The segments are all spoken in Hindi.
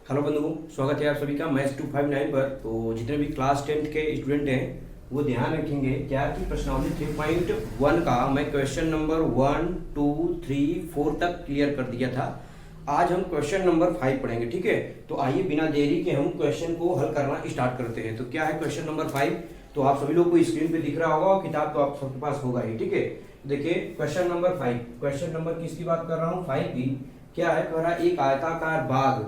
हेलो बंधु, स्वागत है आप सभी का मैथ्स 259 पर। तो जितने भी क्लास 10th के स्टूडेंट हैं वो ध्यान रखेंगे क्या कि प्रश्नावली 3.1 का मैं क्वेश्चन नंबर 1, 2, 3, 4 तक क्लियर कर दिया था। आज हम क्वेश्चन नंबर 5 पढ़ेंगे, ठीक है। तो आइए बिना देरी के हम क्वेश्चन को हल करना स्टार्ट करते हैं। तो क्या है क्वेश्चन नंबर 5? तो आप सभी लोग को स्क्रीन पे दिख रहा होगा और किताब तो आप सबके पास होगा ही, ठीक है। देखिए क्वेश्चन नंबर 5, क्वेश्चन नंबर किसकी बात कर रहा हूँ? 5 की। क्या है? कह रहा एक आयताकार बाग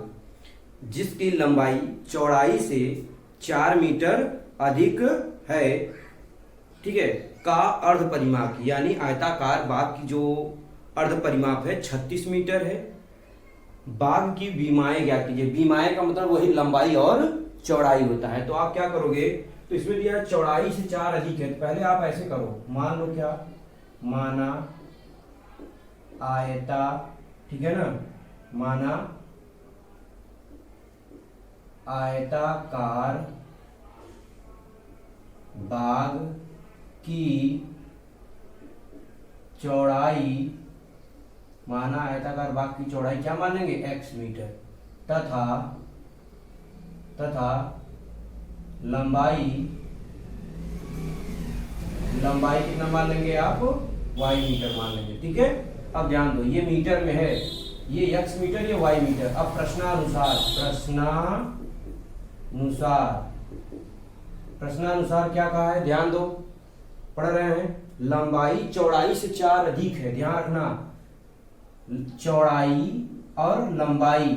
जिसकी लंबाई चौड़ाई से 4 मीटर अधिक है, ठीक है, का अर्ध परिमाप, यानी आयताकार बाग की जो अर्ध परिमाप है 36 मीटर है। बाग की बीमाएं ज्ञात कीजिए। बीमाएं का मतलब वही लंबाई और चौड़ाई होता है। तो आप क्या करोगे? तो इसमें दिया चौड़ाई से 4 अधिक है, तो पहले आप ऐसे करो, मान लो क्या, माना आयता, ठीक है ना, माना आयताकार बाग की चौड़ाई, माना आयताकार बाग की चौड़ाई क्या मान लेंगे? x मीटर, तथा लंबाई कितना मान लेंगे आप? y मीटर मान लेंगे, ठीक है। अब ध्यान दो, ये मीटर में है, ये x मीटर, ये y मीटर। अब प्रश्नानुसार क्या कहा है? ध्यान दो, पढ़ रहे हैं। लंबाई चौड़ाई से 4 अधिक है, ध्यान रखना, चौड़ाई और लंबाई,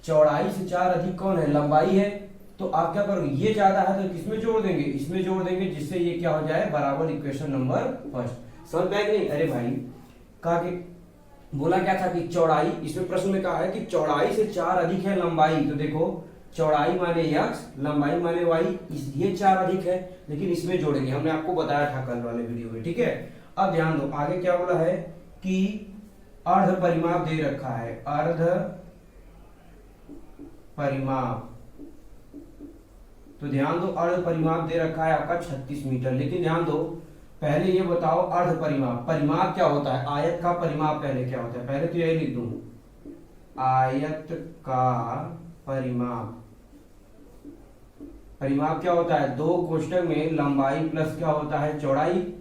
चौड़ाई से 4 अधिक कौन है? लंबाई है। तो आप क्या करोगे? ये ज्यादा है तो किसमें जोड़ देंगे? इसमें जोड़ देंगे, जिससे ये क्या हो जाए? बराबर इक्वेशन नंबर फर्स्ट। समझ में आया कि नहीं? अरे भाई, कहा कि बोला क्या था कि चौड़ाई, इसमें प्रश्न में कहा है कि चौड़ाई से 4 अधिक है लंबाई। तो देखो, चौड़ाई माने x, लंबाई माने y, ये 4 अधिक है, लेकिन इसमें जोड़ेंगे, हमने आपको बताया था कल वाले वीडियो में, ठीक है। अब ध्यान दो, आगे क्या बोला है कि अर्ध परिमाप दे रखा है, अर्ध परिमाप। तो ध्यान दो, अर्ध परिमाप दे रखा है आपका 36 मीटर। लेकिन ध्यान दो, पहले ये बताओ अर्ध परिमाप, परिमाप क्या होता है? आयत का परिमाप पहले क्या होता है? पहले तो यही लिख दूं, आयत का परिमाप। परिमाप क्या होता है? 2 कोष्ठक में लंबाई प्लस क्या होता है? चौड़ाई।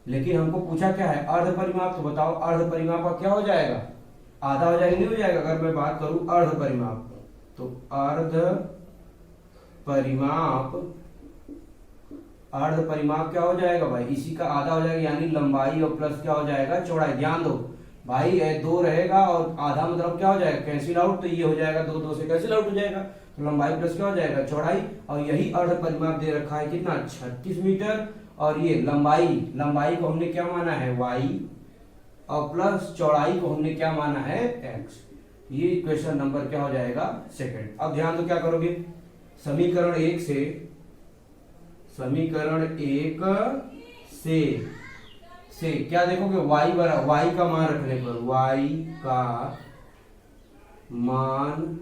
लेकिन हमको पूछा क्या है? अर्ध परिमाप। तो बताओ अर्ध परिमाप का क्या हो जाएगा? आधा हो जाएगा, नहीं हो जाएगा? अगर मैं बात करूं अर्ध परिमाप, तो अर्ध परिमाप क्या हो जाएगा भाई? इसी का आधा हो जाएगा, यानी लंबाई और प्लस क्या हो जाएगा? चौड़ाई। ध्यान दो भाई, 2 रहेगा और आधा मतलब क्या हो जाएगा? Cancel out. तो ये हो जाएगा 2, 2 से कैंसिल आउट हो जाएगा, तो लंबाई प्लस क्या हो जाएगा? चौड़ाई। और यही अर्ध परिमाप दे रखा है कितना? 36 मीटर। और ये लंबाई को हमने क्या माना है? y, और प्लस चौड़ाई को हमने क्या माना है? x। ये इक्वेशन नंबर क्या हो जाएगा? सेकंड। अब ध्यान दो, क्या करोगे? समीकरण 1 से क्या देखोगे? y का मान रखने पर, y का मान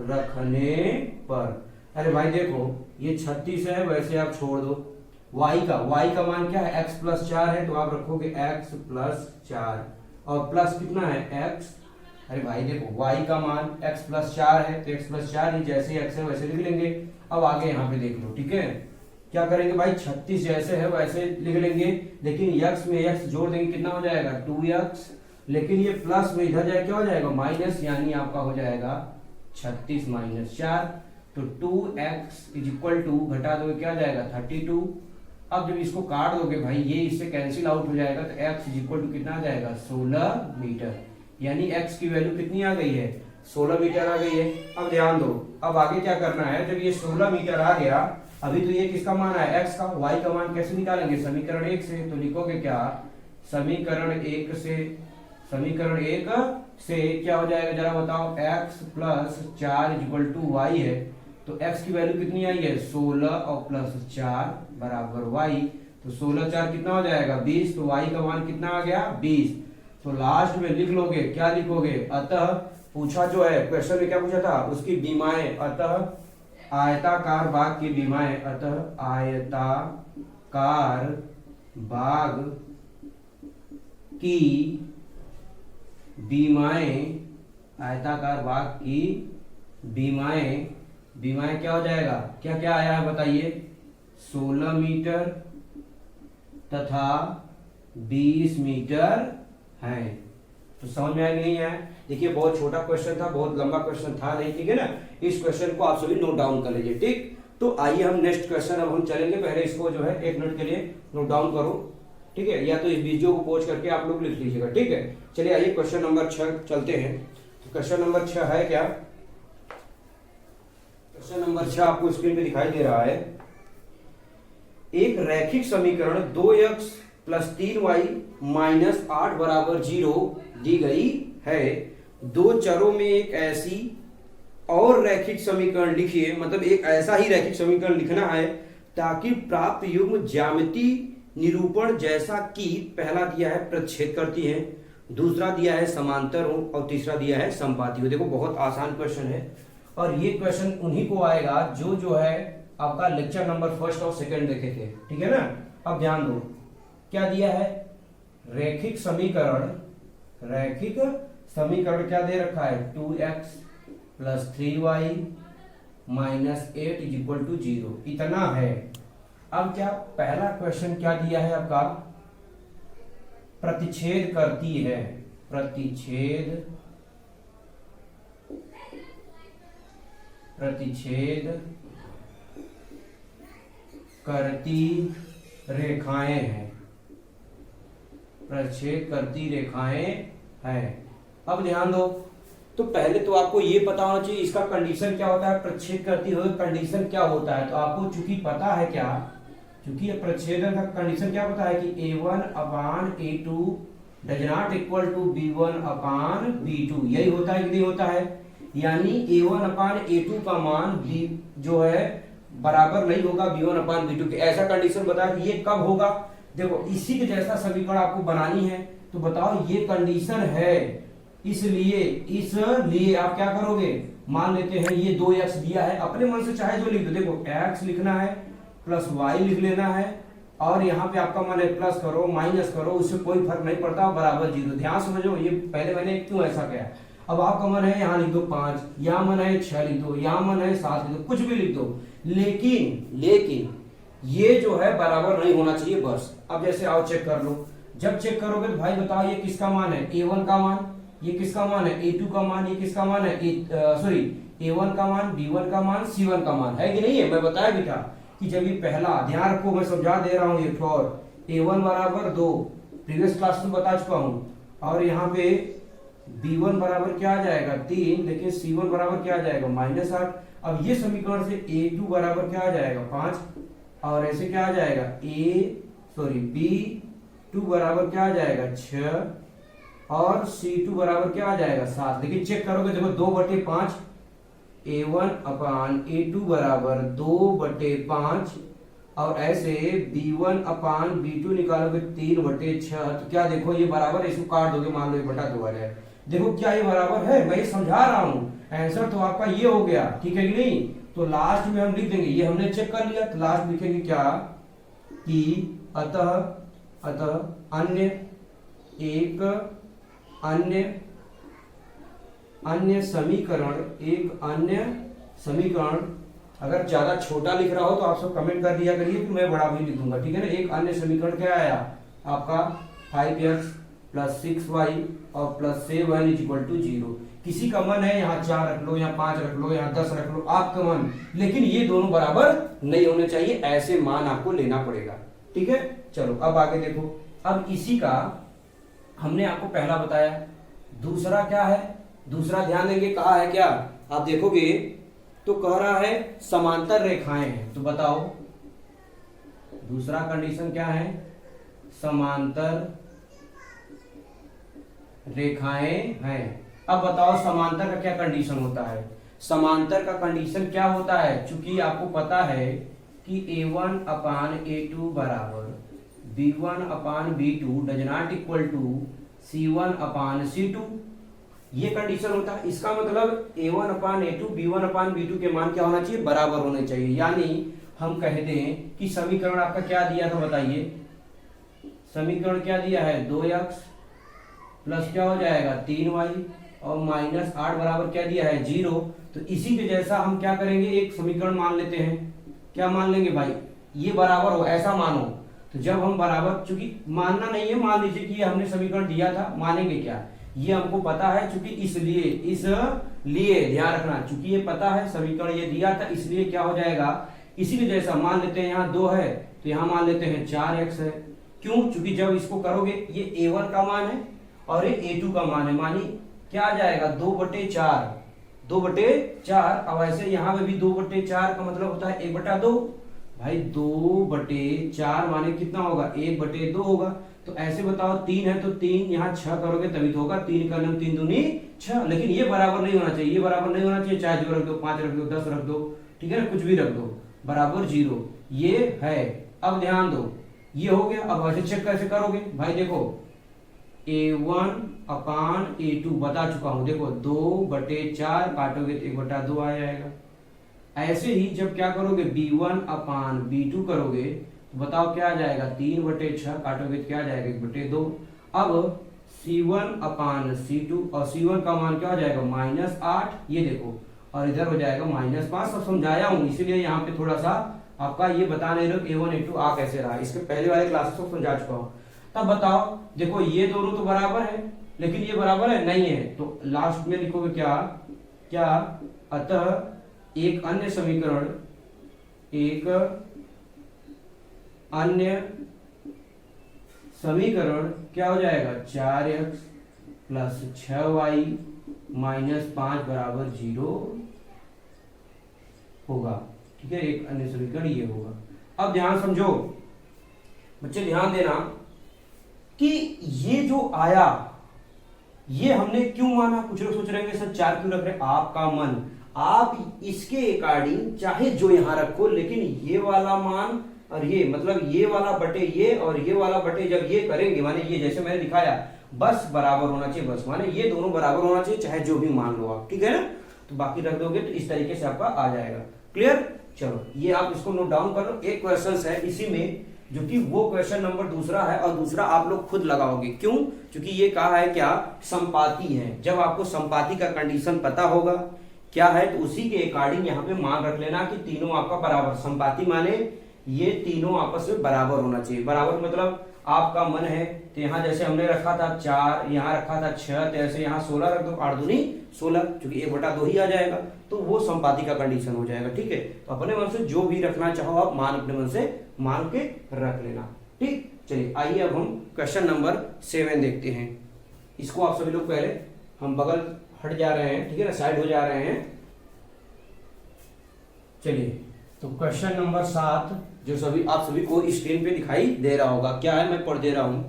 रखने पर, अरे भाई देखो, ये 36 है, वैसे आप छोड़ दो। y का मान क्या है? x प्लस 4 है, तो आप रखोगे x प्लस 4, और प्लस कितना है? x। अरे भाई देखो, y का मान x प्लस 4 है, तो x प्लस 4 ही, जैसे x है वैसे लिख लेंगे। अब आगे यहाँ पे देख लो, ठीक है। क्या करेंगे भाई? 36 जैसे है वैसे लिख लेंगे, लेकिन x में x जोड़ देंगे, कितना हो जाएगा? 2x। लेकिन ये प्लस में इधर जाए क्या हो जाएगा? माइनस, यानी आपका हो जाएगा 36 माइनस 4। तो 2x इज इक्वल टू, घटा दोगे क्या जाएगा? 32। अब जब इसको काट दोगे भाई, ये इससे कैंसिल आउट हो जाएगा, तो x इज इक्वल टू कितना आ जाएगा? 16 मीटर। यानी x की वैल्यू कितनी आ गई है? 16 मीटर आ गई है। अब ध्यान दो, अब आगे क्या करना है? जब ये 16 मीटर आ गया, अभी तो ये किसका मान है? x का। y का मान कैसे निकालेंगे? समीकरण 1 से। तो लिखोगे क्या? समीकरण 1 से क्या हो जाएगा? जरा बताओ। x plus 4 equal to y है, तो x की वैल्यू कितनी आई है? 16, और प्लस 4 बराबर y। तो 16 4 कितना हो जाएगा? 20। तो y का मान कितना आ गया? 20। तो लास्ट में लिख लोगे, क्या लिखोगे? अतः, पूछा जो है क्वेश्चन में क्या पूछा था? उसकी बीमाएं, अतः आयताकार बाग की बीमाएं, अतः आयताकार बाग की बीमाएं आयताकार भाग की बीमाएं, बीमाएं क्या हो जाएगा, क्या क्या आया है बताइए, 16 मीटर तथा 20 मीटर है। तो समझ में आया नहीं है? देखिए बहुत छोटा क्वेश्चन था, बहुत लंबा क्वेश्चन था नहीं, ठीक है ना। इस क्वेश्चन को आप सभी नोट डाउन कर लीजिए, ठीक। तो आइए हम नेक्स्ट क्वेश्चन अब हम चलेंगे। पहले इसको जो है 1 मिनट के लिए नोट डाउन करो, ठीक है, या तो इस वीडियो को पॉज करके आप लोग लिख लीजिएगा, ठीक है। चलिए आइए क्वेश्चन नंबर 6 चलते हैं। क्वेश्चन नंबर 6 है क्या, क्वेश्चन नंबर 6 आपको स्क्रीन पे दिखाई दे रहा है। एक रैखिक समीकरण 2x + 3y - 8 = 0 दी गई है। दो चरों में एक ऐसी और रैखिक समीकरण लिखिए, मतलब एक ऐसा ही रैखिक समीकरण लिखना है ताकि प्राप्त युग्म ज्यामिति निरूपण जैसा कि पहला दिया है प्रच्छेद करती है, दूसरा दिया है समांतर हो और तीसरा दिया है समपाती हो। देखो बहुत आसान क्वेश्चन है और ये क्वेश्चन उन्हीं को आएगा जो है आपका लेक्चर नंबर 1 और 2 देखे थे, ठीक है ना। अब ध्यान दो क्या दिया है, रैखिक समीकरण, रैखिक समीकरण क्या दे रखा है, 2x + 3y - 8 = 0 इतना है। अब क्या पहला क्वेश्चन क्या दिया है आपका, प्रतिच्छेद करती है, प्रतिच्छेद करती रेखाएं हैं, प्रतिच्छेद करती रेखाएं हैं। अब ध्यान दो, तो पहले तो आपको ये पता होना चाहिए इसका कंडीशन क्या होता है, प्रतिच्छेद करती हुई कंडीशन क्या होता है। तो आपको चूंकि पता है क्या, चूंकि ये प्रतिच्छेदन का कंडीशन क्या होता है कि a1/a2 does not equal to b1/b2, यही होता है कि नहीं होता है। यानी a1/a2 का मान b जो है बराबर नहीं होगा b1/b2 के, ऐसा कंडीशन बताया कि ये कब होगा। देखो इसी के जैसा समीकरण आपको बनानी है, तो बताओ ये कंडीशन है, इसलिए आप क्या करोगे, मान लेते हैं ये 2x दिया है, अपने मन से चाहे जो लिख दो। देखो x लिखना है प्लस y लिख लेना है और यहाँ पे आपका मन है प्लस करो माइनस करो, उससे कोई फर्क नहीं पड़ता, बराबर 0। ध्यान समझो, ये पहले मैंने क्यों ऐसा किया। अब आपका मन है यहाँ लिख दो 5, यहाँ मन है 6 लिख दो, यहाँ मन है 7 लिख दो, कुछ भी लिख दो, लेकिन ये जो है बराबर नहीं होना चाहिए बस। अब जैसे आओ चेक कर लो, जब चेक करोगे तो भाई बताओ ये किसका मान है, a1 का मान, ये किसका मान है, a2 का मान, ये किसका मान है, a1 का मान, b1 का मान, c1 का मान है कि नहीं है। मैं बताया बेटा कि जब ये पहला, ध्यान रखो मैं समझा दे रहा हूं ये और a1 बराबर 2 प्रीवियस क्लास में बता चुका हूं, और यहाँ पे b1 बराबर क्या आ जाएगा 3, लेकिन c1 बराबर क्या आ जाएगा -8। अब ये समीकरण से a2 बराबर क्या आ जाएगा 5 और ऐसे क्या आ जाएगा b2 बराबर क्या आ जाएगा 6 और c2 बराबर क्या आ जाएगा 7। लेकिन चेक करोगे देखो 2/5, a1/a2 बराबर 2/5 और ऐसे b1/b2 निकालोगे 3/6। तो क्या देखो ये बराबर, इसको काट दोगे, मान लो ये बटा 2 आ जाए। देखो क्या ये बराबर है, मैं ये समझा रहा हूं, आंसर तो आपका ये हो गया, ठीक है कि नहीं। तो लास्ट में हम लिख देंगे, ये हमने चेक कर लिया, तो लास्ट लिखेंगे क्या कि अतः अन्य समीकरण अगर ज्यादा छोटा लिख रहा हो तो आप सब कमेंट कर दिया करिए कि मैं बड़ा भी लिख दूंगा, ठीक है ना। एक अन्य समीकरण क्या आया आपका 5x + 6y और +7 = 0। किसी का मन है यहाँ 4 रख लो, यहाँ 5 रख लो, यहाँ 10 रख लो, आपका मन, लेकिन ये दोनों बराबर नहीं होने चाहिए, ऐसे मान आपको लेना पड़ेगा, ठीक है। चलो अब आगे देखो, अब इसी का हमने आपको पहला बताया, दूसरा क्या है, दूसरा ध्यान देंगे कहा है क्या, आप देखोगे तो कह रहा है समांतर रेखाएं हैं। तो बताओ दूसरा कंडीशन क्या है, समांतर रेखाएं हैं। अब बताओ समांतर का क्या कंडीशन होता है, समांतर का कंडीशन क्या होता है, चूंकि आपको पता है कि a1/a2 बराबर b1/b2 does not equal to c1/c2, ये कंडीशन होता है। इसका मतलब a1/a2 b1/b2 के मान क्या होना चाहिए, बराबर होने चाहिए। यानी हम कहते हैं कि समीकरण आपका क्या दिया था बताइए, समीकरण क्या दिया है 2x प्लस क्या हो जाएगा 3y और -8 बराबर क्या दिया है 0। तो इसी के जैसा हम क्या करेंगे, एक समीकरण मान लेते हैं। क्या मान लेंगे भाई, ये बराबर हो ऐसा मानो। तो जब हम बराबर, चूंकि मानना नहीं है, मान लीजिए कि ये हमने समीकरण दिया था, मानेंगे क्या, ये हमको पता है, चूंकि इसलिए ध्यान रखना, चूंकि ये पता है समीकरण ये दिया था, इसलिए क्या हो जाएगा, इसी के जैसा मान लेते हैं। यहाँ 2 है तो यहाँ मान लेते हैं 4x है। क्यों, चूंकि जब इसको करोगे ये a1 का मान है और ये a2 का मान है, मानी क्या आ जाएगा 2/4, 2/4। अब ऐसे यहाँ पे भी 2/4 का मतलब होता है 1/2। भाई 2/4 माने कितना होगा, 1/2 होगा। तो ऐसे बताओ 3 है तो 3 यहाँ 6 करोगे तभी तो होगा, 3 का 9 3 दूनी 6। लेकिन ये बराबर नहीं होना चाहिए, ये बराबर नहीं होना चाहिए, चाहे 2 रख दो, 5 रख दो, 10 रख दो, ठीक है ना, कुछ भी रख दो, बराबर 0 ये है। अब ध्यान दो, ये हो गया। अब ऐसे चेक कैसे करोगे भाई, देखो a1/a2 बता चुका हूं, देखो 2/4 काटोगे तो 1/2 आ जाएगा। ऐसे ही जब क्या करोगे b1/b2 करोगे तो बताओ क्या आ जाएगा, 3/6 काटोगे तो क्या आ जाएगा 1/2। अब c1/c2 और c1 का मान क्या हो जाएगा -8, ये देखो, और इधर हो जाएगा -5। सब समझाया हूं, इसीलिए यहाँ पे थोड़ा सा आपका ये बता नहीं रहे a1 a2 आ कैसे रहा, इसके पहले वाले क्लासेस को समझा चुका हूं। तब बताओ, देखो ये दोनों तो बराबर है, लेकिन ये बराबर है नहीं है, तो लास्ट में लिखोगे क्या, अतः एक अन्य समीकरण क्या हो जाएगा, 4x + 6y - 5 बराबर 0 होगा। ठीक है, एक अन्य समीकरण ये होगा। अब ध्यान समझो बच्चे, ध्यान देना कि ये जो आया ये हमने क्यों माना। कुछ लोग सोच रहे हैं सर 4 क्यों रख रहे हैं, आपका मन, आप इसके अकॉर्डिंग चाहे जो यहां रखो, लेकिन ये वाला मान और ये मतलब ये वाला बटे ये और ये वाला बटे जब ये करेंगे, माने ये जैसे मैंने दिखाया बस बराबर होना चाहिए, बस माने ये दोनों बराबर होना चाहिए, चाहे जो भी मान लो आप, ठीक है ना। तो बाकी रख दोगे तो इस तरीके से आपका आ जाएगा। क्लियर, चलो ये आप इसको नोट डाउन कर लो। एक क्वेश्चन है इसी में, जो कि वो क्वेश्चन नंबर दूसरा है, और दूसरा आप लोग खुद लगाओगे। क्यों, क्योंकि ये कहा है क्या, संपाती है। जब आपको संपाती का कंडीशन पता होगा क्या है, तो उसी के अकॉर्डिंग यहाँ पे मान रख लेना कि तीनों आपका बराबर, संपाती माने ये तीनों आपस में बराबर होना चाहिए। बराबर मतलब आपका मन है तो यहाँ जैसे हमने रखा था 4, यहाँ रखा था 6, तो ऐसे यहाँ 16 रख दो, 8 दूनी 16, क्योंकि 1/2 ही आ जाएगा, तो वो संपाती का कंडीशन हो जाएगा। ठीक है, तो अपने मन से जो भी रखना चाहो आप मान अपने मन से मान के रख लेना। ठीक, चलिए आइए अब हम क्वेश्चन नंबर 7 देखते हैं। इसको आप सभी लोग पहले हम बगल हट जा रहे हैं, ठीक है ना, साइड हो जा रहे हैं। चलिए, तो क्वेश्चन नंबर 7 जो आप सभी को स्क्रीन पे दिखाई दे रहा होगा, क्या है मैं पढ़ दे रहा हूं।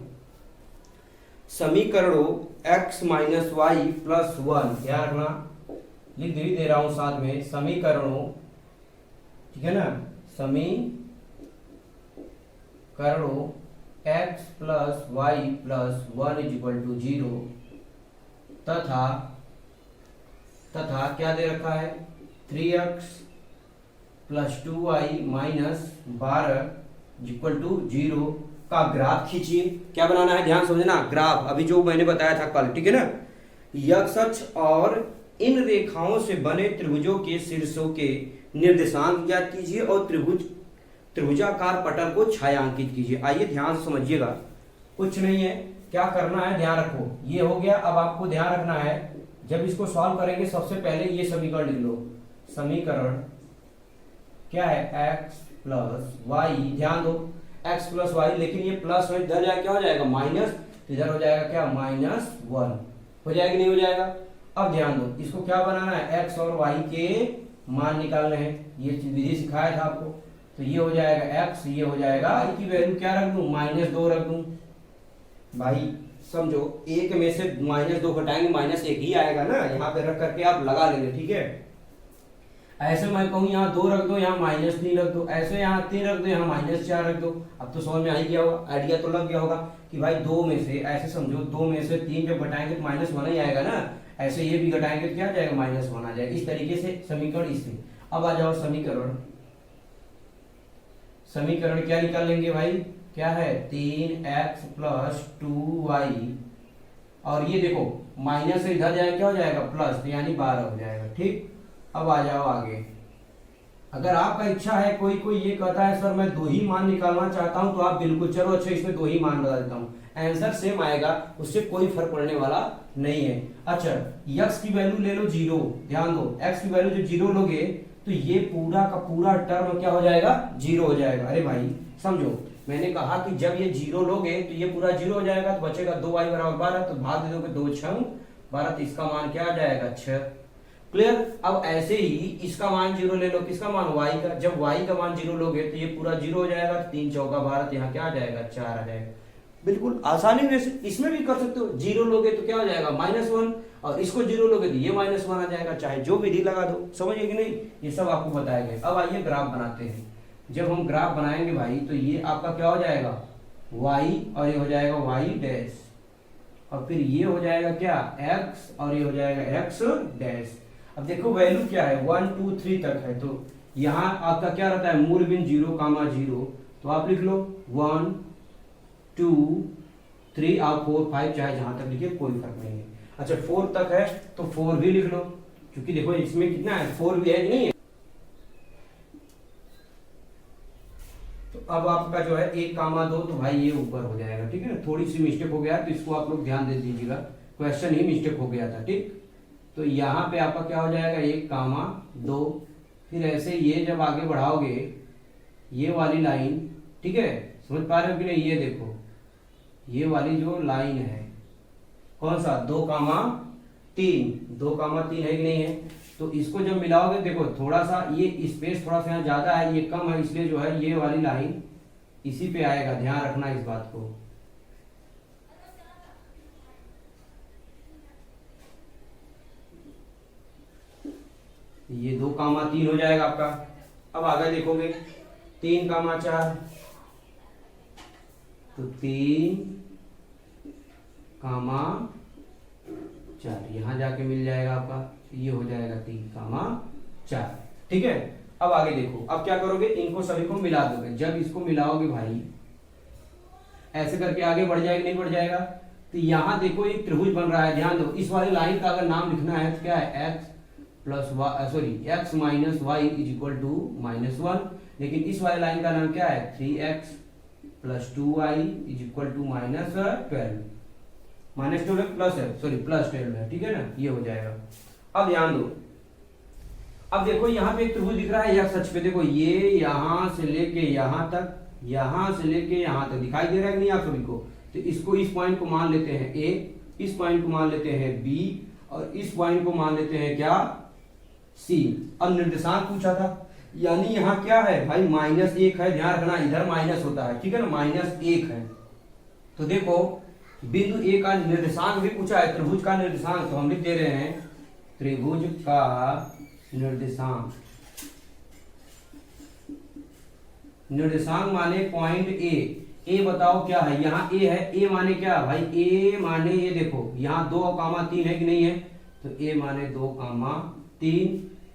समीकरणों x - y + 1, ध्यान रखना, लिख दे रहा हूं साथ में, समीकरणों, ठीक है ना, समीकरणों x + y + 1 = 0 तथा क्या दे रखा है, 3x + 2y - 12 = 0 का ग्राफ खींचिए। क्या बनाना है, ध्यान समझना, ग्राफ, अभी जो मैंने बताया था कल, ठीक है ना। x अक्ष और इन रेखाओं से बने त्रिभुजों के शीर्षों के निर्देशांक ज्ञात कीजिए और त्रिभुजाकार पटल को छायांकित कीजिए। आइए ध्यान से समझिएगा, कुछ नहीं है, क्या करना है, ध्यान रखो, ये हो गया। अब आपको ध्यान रखना है, जब इसको सॉल्व करेंगे सबसे पहले ये समीकरण लिख लो। समीकरण क्या है, x + y, ध्यान दो x + y, लेकिन ये प्लस हो, इधर जाए क्या हो जाएगा माइनस, इधर हो जाएगा क्या -1, हो जाएगा नहीं हो जाएगा। अब ध्यान दो, इसको क्या बनाना है, x और y के मान निकालने हैं, ये विधि सिखाया था आपको। तो ये हो जाएगा x, ये हो जाएगा y की वैल्यू क्या रख दूं, -2 रख दूं। भाई समझो, एक में से -2 घटाएंगे -1 ही आएगा ना, यहाँ पे रख करके आप लगा लेंगे, ठीक है। ऐसे मैं कहूँ यहाँ 2 रख दो, यहाँ -3 रख दो, ऐसे यहाँ 3 रख दो, यहाँ -4 रख दो। अब तो समझ में आ ही गया होगा, आइडिया तो लग गया होगा कि भाई 2 में से, ऐसे समझो 2 में से 3 जब घटाएंगे तो -1 ही आएगा ना, ऐसे ये भी घटाएंगे तो क्या आ जाएगा -1 आ जाएगा। इस तरीके से समीकरण इससे। अब आ जाओ समीकरण क्या निकाल लेंगे भाई, क्या है, 3x + 2y और ये देखो माइनस से इधर जाए क्या हो जाएगा प्लस, तो यानी 12 हो जाएगा। ठीक, अब आ जाओ आगे। अगर आपका इच्छा है, कोई कोई ये कहता है सर मैं 2 ही मान निकालना चाहता हूं, तो आप बिल्कुल चलो अच्छा इसमें 2 ही मान बदल देता हूं, आंसर सेम आएगा, उससे कोई फर्क पड़ने वाला नहीं है। अच्छा x की वैल्यू ले लो 0, ध्यान दो x की वैल्यू जब 0 लोगे तो ये पूरा का पूरा टर्म क्या हो जाएगा 0 हो जाएगा। अरे भाई समझो, मैंने कहा कि जब ये 0 लोगे तो ये पूरा 0 हो जाएगा, तो बचेगा 2y बराबर 12, तो भाग दे दोगे 2 6 12, तो इसका मान क्या आ जाएगा 6। क्लियर। अब ऐसे ही इसका मान 0 ले लो, किसका मान y का, जब y का मान 0 लोगे तो ये पूरा 0 हो जाएगा, 3 चौका 12, तो यहाँ क्या आ जाएगा 4 आ जाएगा। बिल्कुल आसानी में इसमें भी कर सकते हो, 0 लोगे तो क्या हो जाएगा -1, और इसको 0 लोगे तो ये -1 आ जाएगा, चाहे जो विधि लगा दो, समझिए कि नहीं, ये सब आपको बताया गया। अब आइए ग्राफ बनाते हैं। जब हम ग्राफ बनाएंगे भाई तो ये आपका क्या हो जाएगा y, और ये हो जाएगा y डैश, और फिर ये हो जाएगा क्या x, और ये हो जाएगा x डैश। अब देखो वैल्यू क्या है 1 2 3 तक है, तो यहाँ आपका क्या रहता है मूल बिन 0, 0, तो आप लिख लो 1 2 3 आप 4 5 चाहे जहां तक लिखिए कोई फर्क नहीं है। अच्छा 4 तक है तो 4 भी लिख लो, क्योंकि देखो इसमें कितना है 4 भी है कि नहीं है। तो अब आपका जो है 1 2 तो भाई ये ऊपर हो जाएगा, ठीक है ना। थोड़ी सी मिस्टेक हो गया तो इसको आप लोग ध्यान दे दीजिएगा, क्वेश्चन ही मिस्टेक हो गया था। ठीक, तो यहाँ पे आपका क्या हो जाएगा 1 2, फिर ऐसे ये जब आगे बढ़ाओगे ये वाली लाइन, ठीक है, समझ पा रहे हो कि नहीं। ये देखो ये वाली जो लाइन है कौन सा 2 3 है कि नहीं है, तो इसको जब मिलाओगे देखो थोड़ा सा ये स्पेस थोड़ा सा यहाँ ज्यादा है, ये कम है, इसलिए जो है ये वाली लाइन इसी पे आएगा, ध्यान रखना इस बात को। ये 2 3 हो जाएगा आपका। अब आगे देखोगे 3 4, तो 3 4 यहां जाके मिल जाएगा आपका, ये हो जाएगा 3 4। ठीक है, अब आगे देखो, अब क्या करोगे इनको सभी को मिला दोगे। जब इसको मिलाओगे भाई ऐसे करके आगे बढ़ जाएगा, नहीं बढ़ जाएगा, तो यहां देखो एक त्रिभुज बन रहा है, ध्यान दो। इस वाली लाइन का अगर नाम लिखना है तो क्या है x minus Y is equal to -1, लेकिन इस वाली लाइन का नाम क्या है 3x plus 2y is equal to -12 plus 12 है, ठीक है ना, ये हो जाएगा। अब ध्यान दो, अब देखो यहाँ पे एक त्रिभुज दिख रहा है x अक्ष पे, देखो ये यहां से लेके यहां तक, यहां से लेके यहां तक दिखाई दे रहा है कि नहीं आप सभी को। तो इसको इस पॉइंट को मान लेते हैं a, इस पॉइंट को मान लेते हैं b, और इस पॉइंट को मान लेते हैं क्या c। अब निर्देशांक पूछा था, यानी यहाँ क्या है भाई -1 है, ध्यान रखना इधर माइनस होता है, ठीक है ना, -1 है। तो देखो बिंदु ए का निर्देशांक भी पूछा है, त्रिभुज का निर्देशांक, तो हम लिख दे रहे हैं त्रिभुज का निर्देशांक। निर्देशांक माने पॉइंट ए बताओ क्या है, यहाँ ए है, ए माने क्या भाई, ए माने ये देखो यहाँ 2 3 है कि नहीं है, तो ए माने 2 3,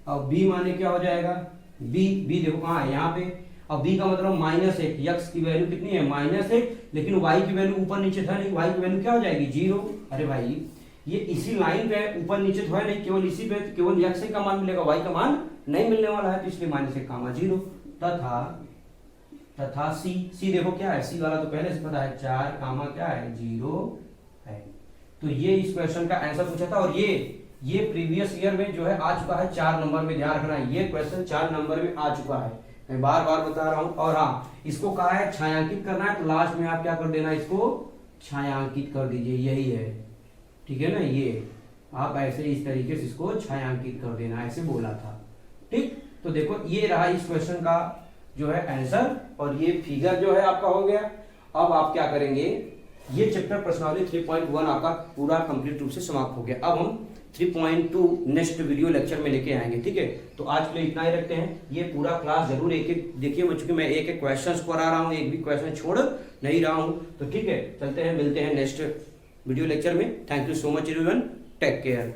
और बी माने क्या हो जाएगा बी देखो कहाँ है यहाँ पे, और बी का मतलब -1, x की वैल्यू कितनी है -1, लेकिन y की वैल्यू ऊपर नीचे था नहीं, y की वैल्यू क्या हो जाएगी 0। अरे भाई ये इसी लाइन पे ऊपर नीचे तो है नहीं, केवल इसी पे केवल x का मान मिलेगा, y का मान नहीं मिलने वाला है, तो इसलिए -1 0 तथा c देखो क्या है, c वाला तो पहले से पता है 4 क्या है 0 है। तो ये इस क्वेश्चन का आंसर पूछा था, और ये प्रीवियस ईयर में जो है आ चुका है 4 नंबर में, ध्यान रखना ये क्वेश्चन 4 नंबर में आ चुका है, मैं बार बार बता रहा हूं। और हाँ, इसको कहा है छायांकित करना है, तो लास्ट में आप क्या कर देना, इसको छायांकित कर दीजिए, यही है, ठीक है ना, ये आप ऐसे इस तरीके से इसको छायांकित कर देना, ऐसे बोला था। ठीक, तो देखो ये रहा इस क्वेश्चन का जो है आंसर, और ये फिगर जो है आपका हो गया। अब आप क्या करेंगे, ये चैप्टर प्रश्नावली 3.1 आपका पूरा कंप्लीट रूप से समाप्त हो गया। अब हम 3.2 नेक्स्ट वीडियो लेक्चर में लेके आएंगे, ठीक है। तो आज के लिए इतना ही रखते हैं, ये पूरा क्लास जरूर एक देखिए, चूंकि मैं एक क्वेश्चन करा रहा हूँ, एक भी क्वेश्चन छोड़ नहीं रहा हूँ, तो ठीक है, चलते हैं, मिलते हैं नेक्स्ट वीडियो लेक्चर में। Thank you so much everyone, take care.